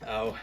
Ow.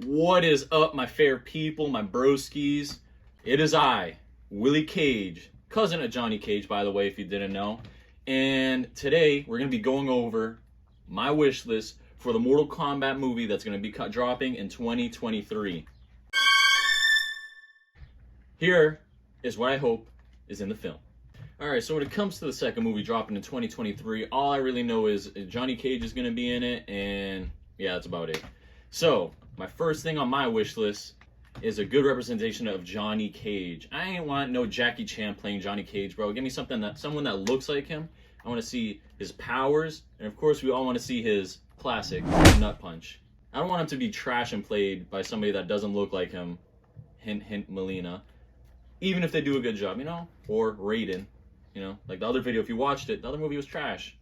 What is up, my fair people, my broskies? It is I, Willie Cage, cousin of Johnny Cage, by the way, if you didn't know. And today, we're going to be going over my wish list for the Mortal Kombat movie that's going to be dropping in 2023. Here is what I hope is in the film. Alright, so when it comes to the second movie dropping in 2023, all I really know is Johnny Cage is going to be in it, and yeah, that's about it. So, my first thing on my wish list is a good representation of Johnny Cage. I ain't want no Jackie Chan playing Johnny Cage, bro. Give me someone that looks like him. I want to see his powers, and of course we all want to see his classic nut punch. I don't want him to be trash and played by somebody that doesn't look like him. Hint, hint, Melina. Even if they do a good job, you know? Or Raiden. You know, like the other video, if you watched it, the other movie was trash.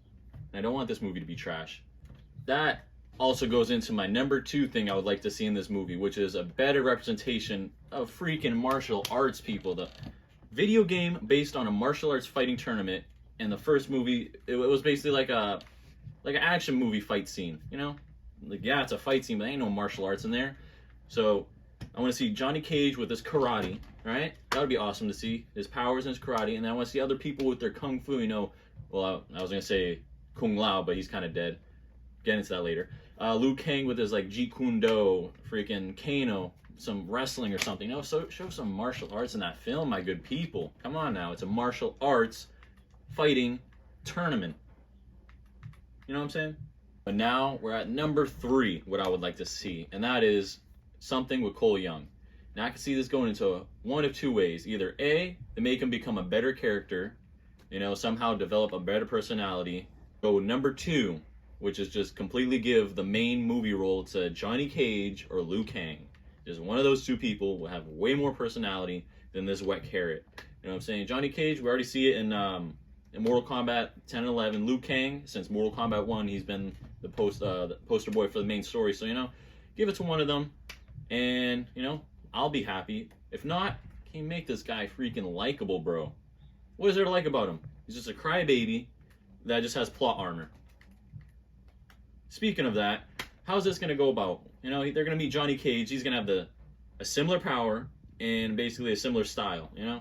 And I don't want this movie to be trash. That also goes into my number 2 thing I would like to see in this movie, which is a better representation of freaking martial arts people. The video game based on a martial arts fighting tournament, and the first movie, it was basically like an action movie fight scene, you know? Like, yeah, it's a fight scene, but there ain't no martial arts in there. So, I want to see Johnny Cage with his karate, right? That would be awesome to see. His powers and his karate. And then I want to see other people with their kung fu, you know. Well, I was going to say Kung Lao, but he's kind of dead. Get into that later. Liu Kang with his, like, Jeet Kune Do, freaking Kano, some wrestling or something. You know, so show some martial arts in that film, my good people. Come on now. It's a martial arts fighting tournament. You know what I'm saying? But now we're at number 3, what I would like to see. And that is something with Cole Young. Now I can see this going into one of 2 ways. Either A, they make him become a better character, you know, somehow develop a better personality. Go number 2, which is just completely give the main movie role to Johnny Cage or Liu Kang. Just one of those 2 people will have way more personality than this wet carrot. You know what I'm saying? Johnny Cage, we already see it in Mortal Kombat 10 and 11. Liu Kang, since Mortal Kombat 1, he's been the poster boy for the main story. So, you know, give it to one of them. And, you know, I'll be happy. If not, can you make this guy freaking likable, bro? What is there to like about him? He's just a crybaby that just has plot armor. Speaking of that, how's this going to go about? You know, they're going to meet Johnny Cage. He's going to have a similar power and basically a similar style, you know?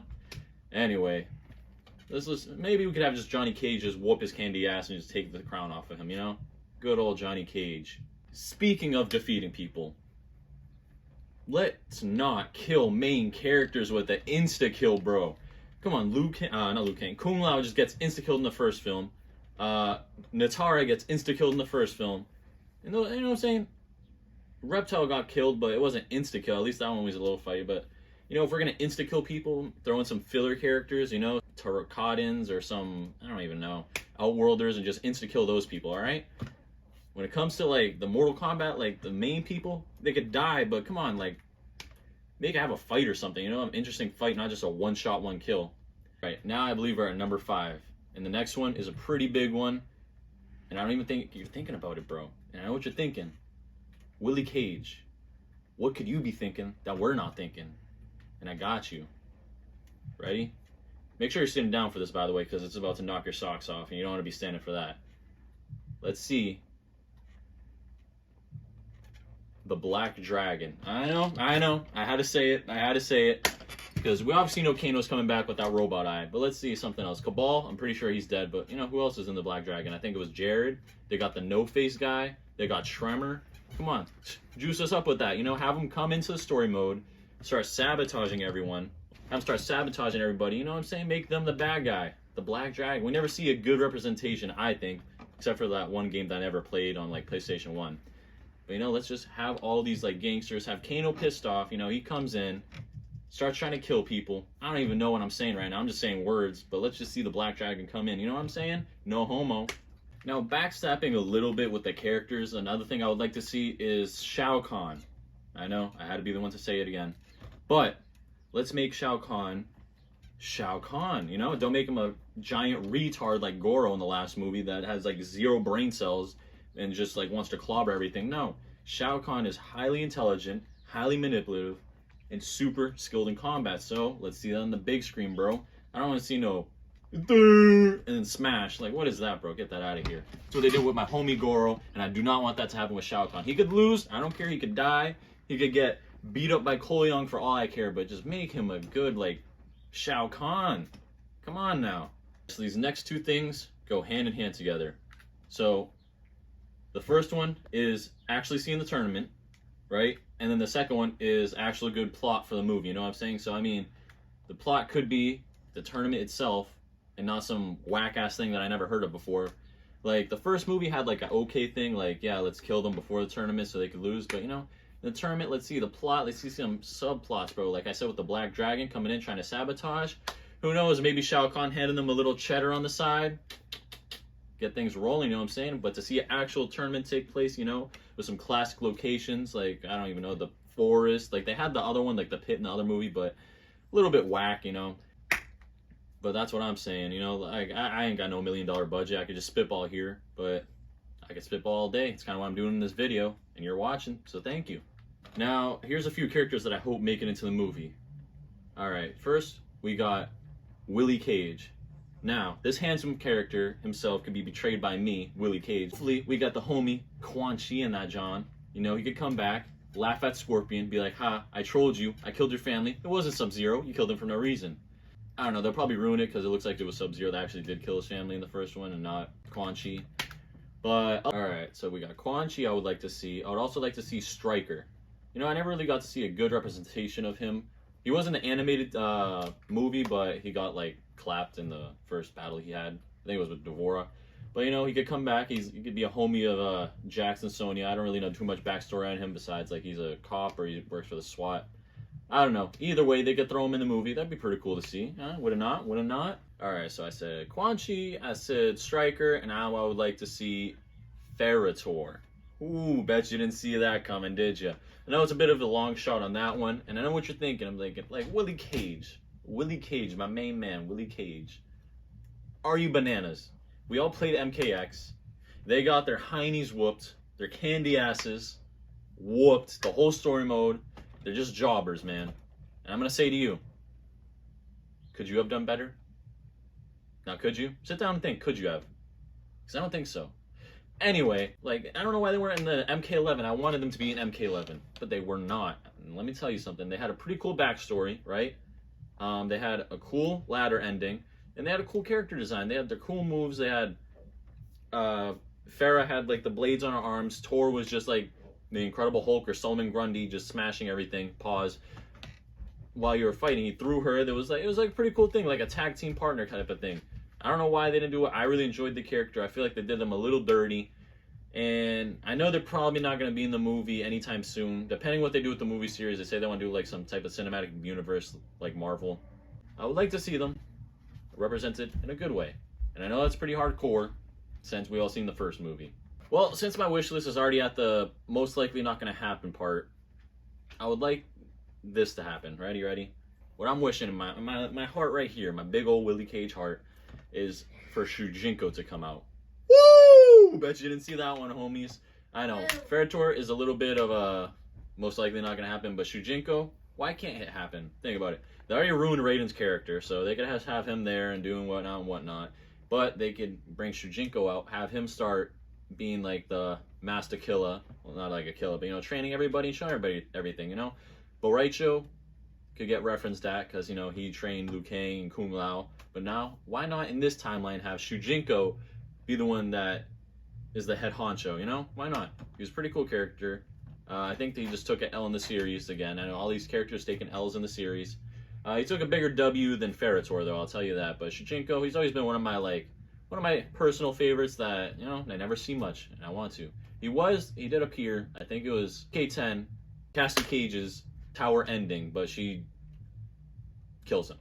Anyway, maybe we could have just Johnny Cage just whoop his candy ass and just take the crown off of him, you know? Good old Johnny Cage. Speaking of defeating people, let's not kill main characters with the Insta Kill, bro. Come on, not Liu Kang. Kung Lao just gets insta killed in the first film. Natara gets insta killed in the first film. You know what I'm saying? Reptile got killed, but it wasn't insta kill. At least that one was a little fighty. But you know, if we're gonna insta kill people, throw in some filler characters, you know, Tarakadins or some, I don't even know, Outworlders, and just insta kill those people. All right. When it comes to, like, the Mortal Kombat, like, the main people, they could die, but come on, like, make it have a fight or something, you know, an interesting fight, not just a one-shot, one-kill. Right, now I believe we're at number 5, and the next one is a pretty big one, and I don't even think you're thinking about it, bro, and I know what you're thinking. Willie Cage, what could you be thinking that we're not thinking? And I got you. Ready? Make sure you're sitting down for this, by the way, because it's about to knock your socks off, and you don't want to be standing for that. Let's see. The Black Dragon. I know. I had to say it. Because we obviously know Kano's coming back with that robot eye. But let's see something else. Cabal, I'm pretty sure he's dead. But, you know, who else is in the Black Dragon? I think it was Jared. They got the No-Face guy. They got Tremor. Come on. Juice us up with that. You know, have them come into the story mode. Start sabotaging everyone. Have them start sabotaging everybody. You know what I'm saying? Make them the bad guy. The Black Dragon. We never see a good representation, I think. Except for that one game that I never played on, like, PlayStation 1. But, you know, let's just have all these, like, gangsters, have Kano pissed off, you know, he comes in, starts trying to kill people. I don't even know what I'm saying right now, I'm just saying words, but let's just see the Black Dragon come in, you know what I'm saying? No homo. Now, backstepping a little bit with the characters, another thing I would like to see is Shao Kahn. I know, I had to be the one to say it again. But, let's make Shao Kahn, you know? Don't make him a giant retard like Goro in the last movie that has, like, 0 brain cells and just, like, wants to clobber everything. No. Shao Kahn is highly intelligent, highly manipulative, and super skilled in combat. So, let's see that on the big screen, bro. I don't want to see no and then smash. Like, what is that, bro? Get that out of here. That's what they did with my homie Goro, and I do not want that to happen with Shao Kahn. He could lose. I don't care. He could die. He could get beat up by Cole Young for all I care, but just make him a good, like, Shao Kahn. Come on now. So these next two things go hand in hand together. So the first one is actually seeing the tournament, right? And then the second one is actually a good plot for the movie, you know what I'm saying? So, I mean, the plot could be the tournament itself and not some whack-ass thing that I never heard of before. Like, the first movie had, like, an okay thing, like, yeah, let's kill them before the tournament so they could lose. But, you know, the tournament, let's see the plot, let's see some subplots, bro. Like I said with the Black Dragon coming in, trying to sabotage. Who knows, maybe Shao Kahn handing them a little cheddar on the side. Get things rolling, you know what I'm saying? But to see an actual tournament take place, you know, with some classic locations, like, I don't even know, the forest. Like, they had the other one, like the pit in the other movie, but a little bit whack, you know. But that's what I'm saying, you know. Like, I ain't got no $1 million budget. I could just spitball here, but I could spitball all day. It's kind of what I'm doing in this video, and you're watching, so thank you. Now, here's a few characters that I hope make it into the movie. Alright, first, we got Willie Cage. Now, this handsome character himself could be betrayed by me, Willie Cage. Hopefully, we got the homie Quan Chi in that John. You know, he could come back, laugh at Scorpion, be like, ha, I trolled you, I killed your family. It wasn't Sub-Zero, you killed him for no reason. I don't know, they'll probably ruin it because it looks like it was Sub-Zero that actually did kill his family in the first one and not Quan Chi. But, alright, so we got Quan Chi I would like to see. I would also like to see Stryker. You know, I never really got to see a good representation of him. He wasn't an animated movie, but he got, like, clapped in the first battle he had. I think it was with Devora. But, you know, he could come back. He could be a homie of Jackson Sonya. I don't really know too much backstory on him besides, like, he's a cop or he works for the SWAT. I don't know. Either way, they could throw him in the movie. That'd be pretty cool to see. Would it not? Would it not? Alright, so I said Quan Chi, I said Stryker, and now I would like to see Ferritor. Ooh, bet you didn't see that coming, did you? I know it's a bit of a long shot on that one, and I know what you're thinking. I'm thinking, like, Willie Cage. Willie Cage, my main man, Willie Cage. Are you bananas? We all played MKX. They got their heinies whooped, their candy asses whooped, the whole story mode. They're just jobbers, man. And I'm going to say to you, could you have done better? Now, could you? Sit down and think, could you have? Because I don't think so. Anyway, like, I don't know why they weren't in the MK11. I wanted them to be in MK11, but they were not. And let me tell you something. They had a pretty cool backstory, right? They had a cool ladder ending, and they had a cool character design. They had their cool moves. They had, Farah had, like, the blades on her arms. Tor was just, like, the Incredible Hulk or Solomon Grundy just smashing everything. Pause. While you were fighting, he threw her. It was like a pretty cool thing, like a tag team partner type of thing. I don't know why they didn't do it. I really enjoyed the character. I feel like they did them a little dirty. And I know they're probably not going to be in the movie anytime soon. Depending what they do with the movie series, they say they want to do like some type of cinematic universe like Marvel. I would like to see them represented in a good way. And I know that's pretty hardcore since we all seen the first movie. Well, since my wish list is already at the most likely not going to happen part, I would like this to happen. Ready? What I'm wishing in my heart right here, my big old Willie Cage heart, is for Shijinko to come out. Woo! Bet you didn't see that one, homies. I know. Ferritor is a little bit of a most likely not going to happen, but Shijinko, why can't it happen? Think about it. They already ruined Raiden's character, so they could have him there and doing whatnot and whatnot. But they could bring Shijinko out, have him start being like the master killer. Well, not like a killer, but, you know, training everybody and showing everybody everything, you know? But Raicho could get referenced at because, you know, he trained Liu Kang and Kung Lao. But now, why not in this timeline have Shijinko be the one that is the head honcho, you know? Why not? He was a pretty cool character. I think he just took an L in the series again. I know all these characters taking L's in the series. He took a bigger W than Ferritor, though, I'll tell you that. But Shijinko, he's always been one of my personal favorites that, you know, I never see much, and I want to. He did appear, I think it was K10, Cassie Cage's tower ending, but she kills him.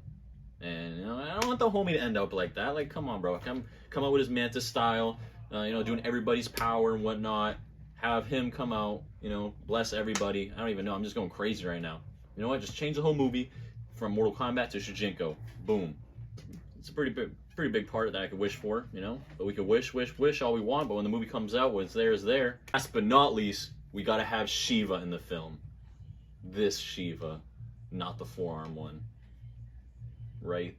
And, you know, I don't want the homie to end up like that. Like, come on, bro. Come out with his Mantis style, you know, doing everybody's power and whatnot. Have him come out, you know, bless everybody. I don't even know. I'm just going crazy right now. You know what? Just change the whole movie from Mortal Kombat to Shijinko. Boom. It's a pretty big part that I could wish for, you know? But we could wish all we want, but when the movie comes out, what's there is there. Last but not least, we gotta have Shiva in the film. This Shiva, not the forearm one. Right?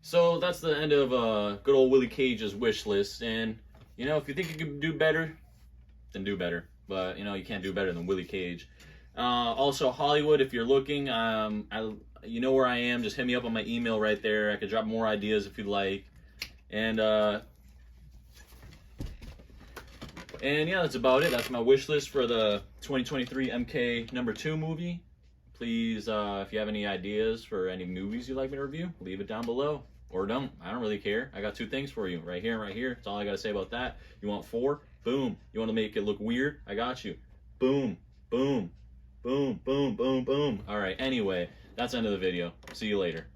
So that's the end of good old Willie Cage's wish list. And, you know, if you think you can do better, then do better. But, you know, you can't do better than Willie Cage. Also, Hollywood, if you're looking, you know where I am. Just hit me up on my email right there. I could drop more ideas if you'd like. And yeah, that's about it. That's my wish list for the 2023 MK #2 movie. Please, if you have any ideas for any movies you'd like me to review, leave it down below. Or don't. I don't really care. I got 2 things for you. Right here and right here. That's all I got to say about that. You want 4? Boom. You want to make it look weird? I got you. Boom. Boom. Boom. Boom. Boom. Boom. All right. Anyway, that's the end of the video. See you later.